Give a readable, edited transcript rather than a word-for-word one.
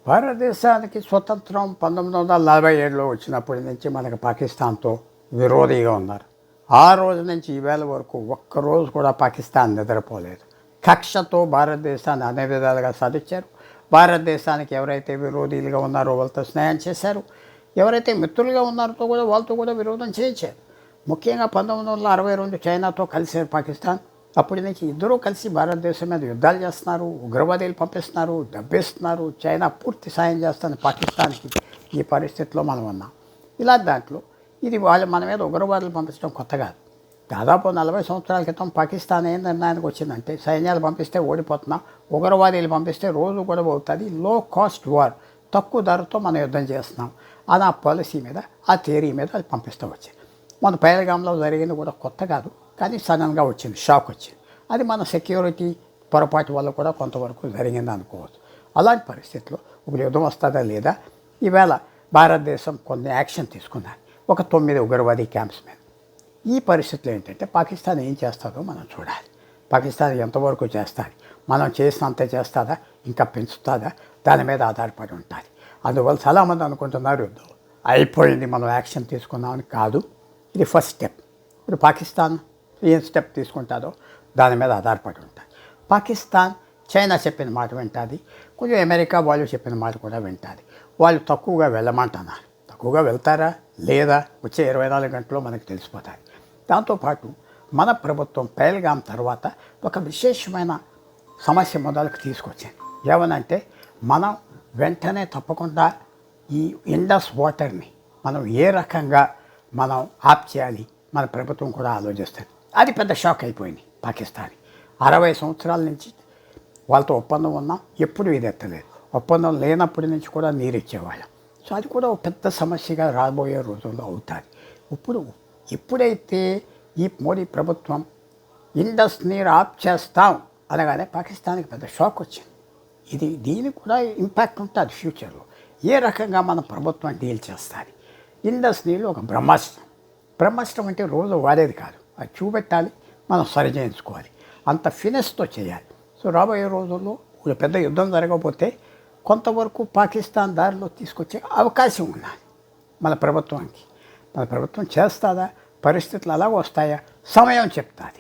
భారతదేశానికి స్వతంత్రం 1947లో వచ్చినప్పటి నుంచి మనకు పాకిస్తాన్తో విరోధిగా ఉన్నారు. ఆ రోజు నుంచి ఈవేళ వరకు ఒక్కరోజు కూడా పాకిస్తాన్ నిద్రపోలేదు. కక్షతో భారతదేశాన్ని అనే విధాలుగా సాధించారు. భారతదేశానికి ఎవరైతే విరోధీలుగా ఉన్నారో వాళ్ళతో స్నేహం చేశారు, ఎవరైతే మిత్రులుగా ఉన్నారో కూడా వాళ్ళతో కూడా విరోధం చేయించారు. ముఖ్యంగా 1962 చైనాతో కలిసారు పాకిస్తాన్. అప్పటి నుంచి ఇద్దరూ కలిసి భారతదేశం మీద యుద్ధాలు చేస్తున్నారు, ఉగ్రవాదులు పంపిస్తున్నారు, డబ్బిస్తున్నారు. చైనా పూర్తి సాయం చేస్తుంది పాకిస్తాన్కి. ఈ పరిస్థితిలో మనం ఉన్నాం. ఇలా దాంట్లో ఇది వాళ్ళు మన మీద ఉగ్రవాదులు పంపించడం కొత్త కాదు. దాదాపు 40 సంవత్సరాల క్రితం పాకిస్తాన్ ఏం నిర్ణయానికి వచ్చిందంటే, సైన్యాలు పంపిస్తే ఓడిపోతున్నాం, ఉగ్రవాదులు పంపిస్తే రోజు గొడవ అవుతుంది, లో కాస్ట్ వార్, తక్కువ ధరతో మనం యుద్ధం చేస్తున్నాం అని ఆ పాలసీ మీద, ఆ థియరీ మీద అది పంపిస్తూ వచ్చింది. మన పహల్గామ్లో జరిగింది కూడా కొత్త కాదు, కానీ సడన్గా వచ్చింది, షాక్ వచ్చింది. అది మన సెక్యూరిటీ పొరపాటు వల్ల కూడా కొంతవరకు జరిగింది అనుకోవచ్చు. అలాంటి పరిస్థితుల్లో ఇప్పుడు యుద్ధం వస్తుందా లేదా, ఈవేళ భారతదేశం కొన్ని యాక్షన్ తీసుకున్నది ఒక 9 ఉగ్రవాదీ క్యాంప్స్ మీద. ఈ పరిస్థితులు ఏంటంటే పాకిస్తాన్ ఏం చేస్తుందో మనం చూడాలి. పాకిస్తాన్ ఎంతవరకు చేస్తుంది, మనం చేసినంత చేస్తుందా, ఇంకా పెంచుతుందా, దాని మీద ఆధారపడి ఉంటుంది. అందువల్ల చాలామంది అనుకుంటున్నారు యుద్ధం అయిపోయింది, మనం యాక్షన్ తీసుకున్నామని. కాదు, ఇది ఫస్ట్ స్టెప్. ఇప్పుడు పాకిస్తాన్ ఏం స్టెప్ తీసుకుంటుందో దాని మీద ఆధారపడి ఉంటుంది. పాకిస్తాన్ చైనా చెప్పిన మాట వింటుంది, కొంచెం అమెరికా వాళ్ళు చెప్పిన మాట కూడా వింటుంది. వాళ్ళు తక్కువగా వెళ్ళమంటున్నారు. తక్కువగా వెళ్తారా లేదా వచ్చే 24 గంటల్లో మనకు తెలిసిపోతాయి. దాంతోపాటు మన ప్రభుత్వం పహల్గామ్ తర్వాత ఒక విశేషమైన సమస్య మొదలకు తీసుకొచ్చింది. ఏమనంటే, మనం వెంటనే తప్పకుండా ఈ ఇండస్ వాటర్ని మనం ఏ రకంగా మనం ఆప్ చేయాలి, మన ప్రభుత్వం కూడా ఆలోచిస్తుంది. అది పెద్ద షాక్ అయిపోయింది పాకిస్తాన్. 60 సంవత్సరాల నుంచి వాళ్ళతో ఒప్పందం ఉన్నాం, ఎప్పుడు ఇది ఎత్తలేదు. ఒప్పందం లేనప్పటి నుంచి కూడా నీరు ఇచ్చేవాళ్ళం. సో అది కూడా ఒక పెద్ద సమస్యగా రాబోయే రోజుల్లో అవుతుంది. ఎప్పుడైతే ఈ మోడీ ప్రభుత్వం ఇండస్ నీరు ఆఫ్ చేస్తాం అనగానే పాకిస్తాన్కి పెద్ద షాక్ వచ్చింది. దీనికి కూడా ఇంపాక్ట్ ఉంటుంది ఫ్యూచర్లో. ఏ రకంగా మన ప్రభుత్వం డీల్ చేస్తుంది. ఇండస్ నీళ్ళు ఒక బ్రహ్మాస్త్రం అంటే రోజు వాడేది కాదు, అది చూపెట్టాలి, మనం సరి చేయించుకోవాలి, అంత ఫినిష్తో చేయాలి. సో రాబోయే రోజుల్లో ఒక పెద్ద యుద్ధం జరగకపోతే కొంతవరకు పాకిస్తాన్ దారిలో తీసుకొచ్చే అవకాశం ఉన్నది మన ప్రభుత్వానికి. మన ప్రభుత్వం చేస్తుందా, పరిస్థితులు అలాగ వస్తాయా, సమయం చెప్తుంది.